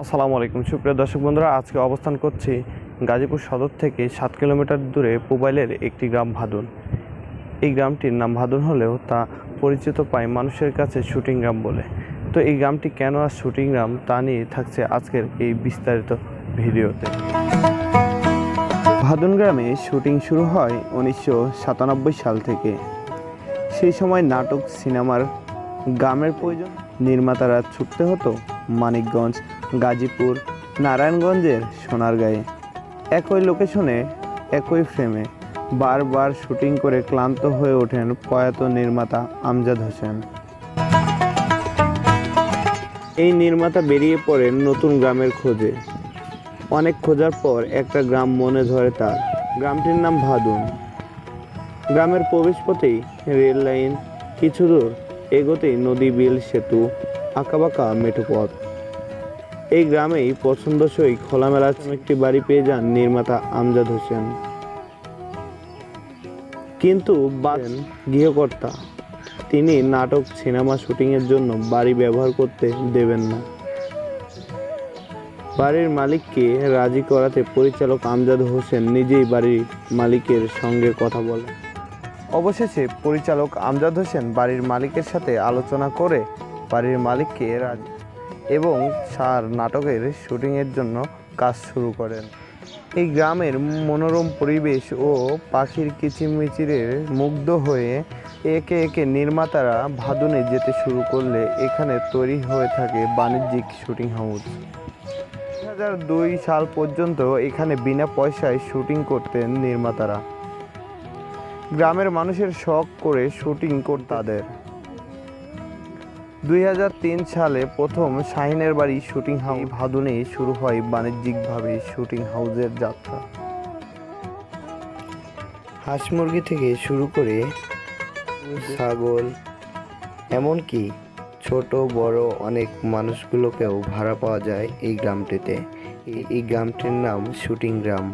আসসালামু আলাইকুম সুপ্রিয় দর্শক বন্ধুরা, আজকে অবস্থান করছি গাজীপুর সদর থেকে 7 কিলোমিটার দূরে পুবাইলের একটি গ্রাম ভাদুন। এই গ্রামটির নাম ভাদুন হলেও তা পরিচিত পায় মানুষের কাছে শুটিং গ্রাম বলে। তো এই গ্রামটি কেন আর শুটিং গ্রাম তা নিয়ে থাকছে আজকের এই বিস্তারিত ভিডিওতে। ভাদুন গ্রামে শুটিং শুরু হয় 1997 সাল থেকে। সেই সময় নাটক সিনেমার গ্রামের প্রয়োজন নির্মাতারা ছুটতে হতো মানিকগঞ্জ, গাজীপুর, নারায়ণগঞ্জের সোনারগাঁয়ে। একই লোকেশনে একই ফ্রেমে বারবার শুটিং করে ক্লান্ত হয়ে ওঠেন প্রয়াত নির্মাতা আমজাদ হোসেন। এই নির্মাতা বেরিয়ে পড়েন নতুন গ্রামের খোঁজে। অনেক খোঁজার পর একটা গ্রাম মনে ধরে তার। গ্রামটির নাম ভাদুন। গ্রামের প্রবেশপথেই রেল লাইন, কিছু দূর এগোতেই নদী, বিল, সেতু, আঁকাবাঁকা মেঠো পথ। এই গ্রামেই পছন্দসই খোলামেলা একটি বাড়ি পেয়ে যান নির্মাতা আমজাদ হোসেন। কিন্তু গৃহকর্তা, তিনি নাটক সিনেমা শুটিংয়ের জন্য বাড়ি ব্যবহার করতে দেবেন না। বাড়ির মালিককে রাজি করাতে পরিচালক আমজাদ হোসেন নিজেই বাড়ির মালিকের সঙ্গে কথা বলেন। অবশেষে পরিচালক আমজাদ হোসেন বাড়ির মালিকের সাথে আলোচনা করে বাড়ির মালিককে রাজি এবং সার নাটকের শুটিংয়ের জন্য কাজ শুরু করেন। এই গ্রামের মনোরম পরিবেশ ও পাখির কিচিরমিচিরে মুগ্ধ হয়ে একে একে নির্মাতারা ভাদুনে যেতে শুরু করলে এখানে তৈরি হয়ে থাকে বাণিজ্যিক শুটিং হাউস। 2002 সাল পর্যন্ত এখানে বিনা পয়সায় শুটিং করতেন নির্মাতারা। গ্রামের মানুষের শখ করে শুটিং করতে তাদের। 2003 সালে প্রথম শাহিনের বাড়ি শুটিং হাউস ভাদুনে শুরু হয় বাণিজ্যিকভাবে শুটিং হাউসের যাত্রা। হাঁস মুরগি থেকে শুরু করে ছাগল, এমনকি ছোট বড় অনেক মানুষগুলোকেও ভাড়া পাওয়া যায় এই গ্রামটিতে। এই গ্রামটির নাম শুটিং গ্রাম।